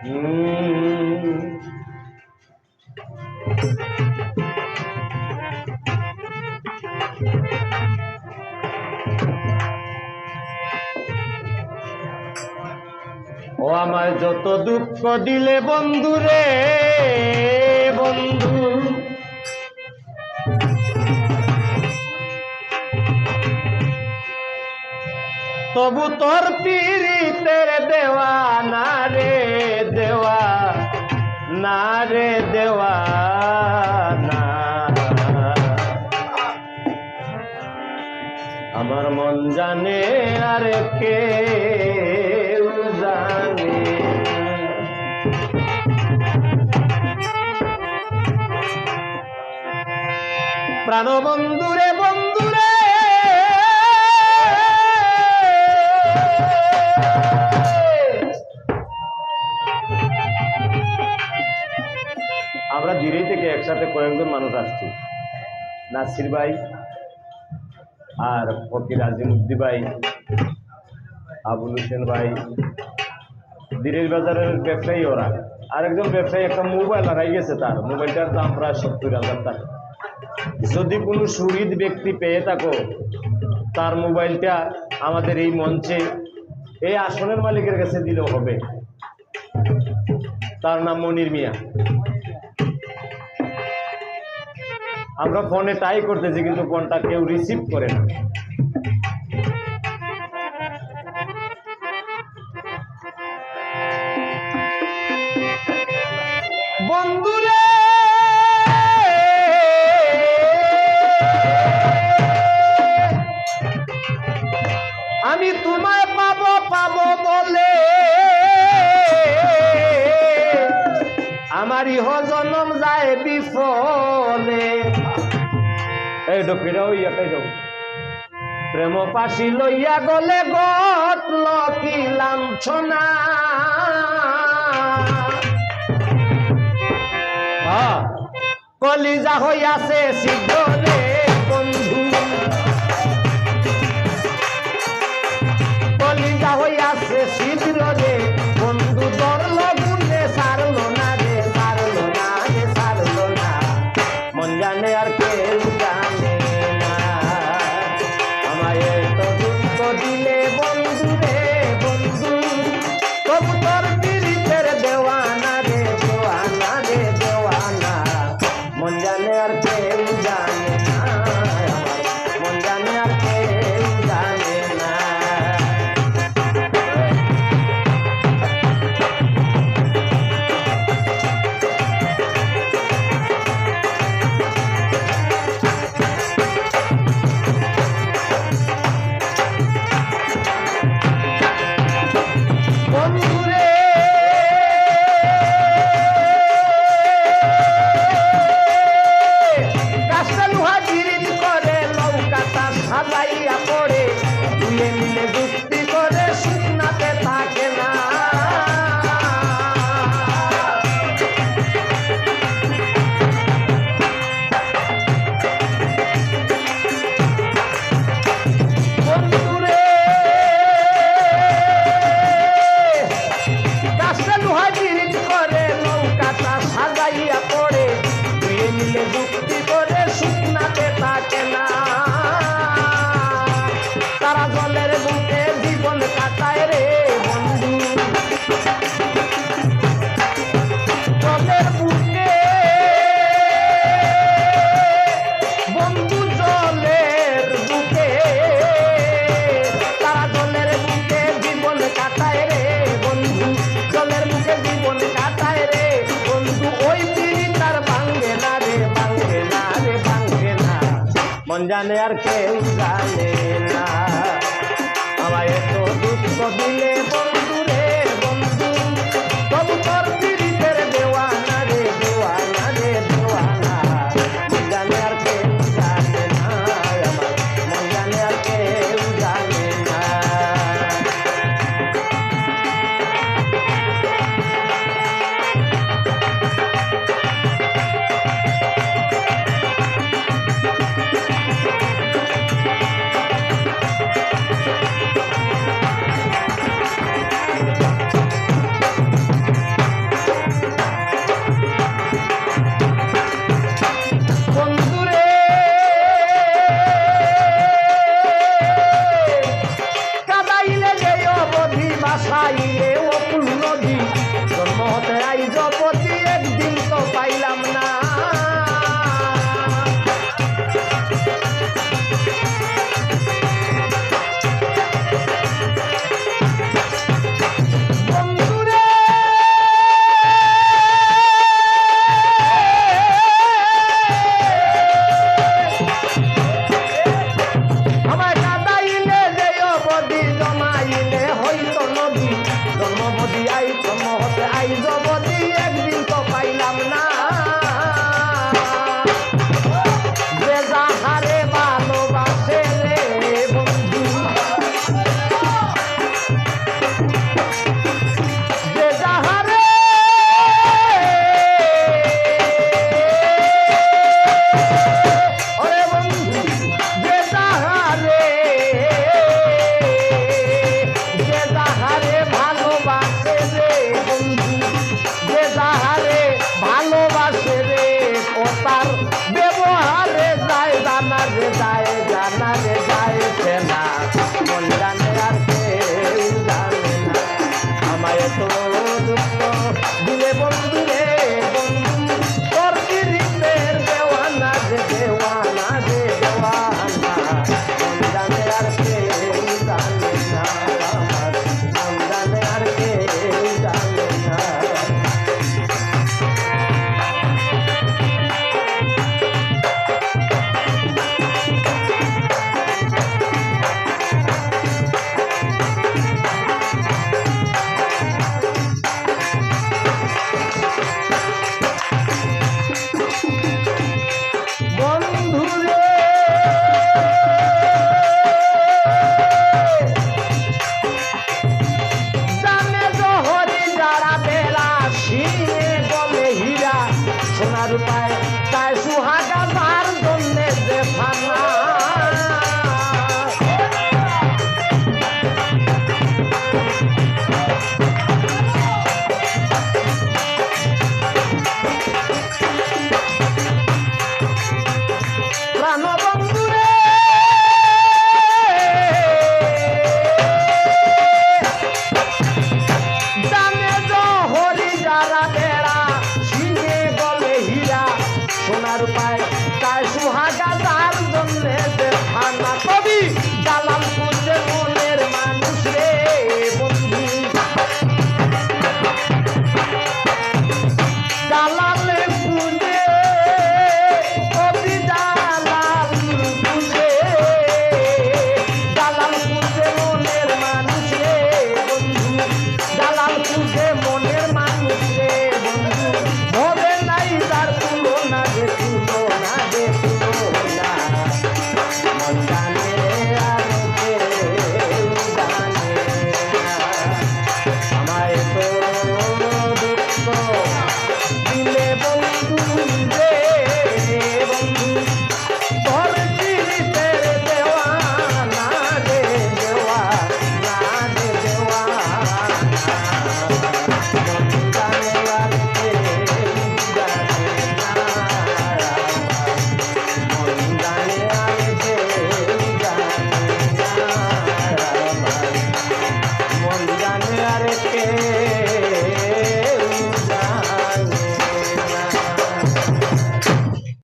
ও আমার যত দুঃখ দিলে বন্ধু রে বন্ধু, তবু তোর পীড়িতের দেওয়া না রে দেওয়া না রে দেওয়া না। আমার মন জানে আর কে জানে, প্রাণ বন্ধুরে বন্ধুরে আমরা জিরাই থেকে একসাথে কয়েকজন মানুষ আসছি, নাসির ভাই আর ফকির আজিমউদ্দিন ভাই, আবুল হোসেন ভাই, দিরের বাজারের ব্যবসায়ী ওরা। আরেকজন ব্যবসায়ী একটা মোবাইল হারাই গেছে, তার মোবাইলটার দাম প্রায় 70,000 টাকা। যদি কোনো শহীদ ব্যক্তি পেয়ে থাকো তার মোবাইলটা আমাদের এই মঞ্চে এই আসনের মালিকের কাছে দিলেও হবে। তার নাম মনির মিয়া। আমরা ফোনে ট্রাই করতেছি কিন্তু ফোনটা কেউ রিসিভ করে না। বন্ধুরে আমি তোমায় পাবো পাবো বলে আমার ইহ জনম যায় বিফলে। এই ডকিরা ওই এটাই যাও, প্রেম পাশি লইয়া গলে গতল কি লাঞ্ছনা। কলিজা হইয়াছে সিদ্ধরে বন্ধু, কলিজা হইয়াছে সিদ্ধরে বন্ধু, ধরল গুনে সারলো না রে সারলো না রে সারলো না। মন জানে আর কেউ জানে না, আমায় এত দুঃখ দিলে বন্ধু রে বন্ধু, তবু তোর পীড়িতের দেওয়ানা রে দেওয়ানা রে দেওয়ানা। মন জানে আর কেউ জানে না, মন জানে আর কেউ জানে না। বন্ধুরে কাজটা লোহা জিরিত করে নৌকাটা সাজাইয়া পড়ে, দুয়ে মিলে যুক্তি করে শুকনাতে থাকে না। বন্ধুরে কাজটা লোহা জিরিত করে নৌকাটা সাজাইয়া পড়ে, দুয়ে মিলে যুক্তি করে শুকনাতে থাকে না। তারা জলের বুকে জীবন কাটায় রে বন্ধু, জলের বুকে বন্ধু জলের বুকে, তারা জলের বুকে জীবন কাটায় রে বন্ধু, জলের বুকে জীবন কাটায় রে বন্ধু। ওই পিড়ি তার ভাঙ্গে না রে ভাঙ্গে না রে ভাঙ্গে না। মন জানে আর কেউ জানে না।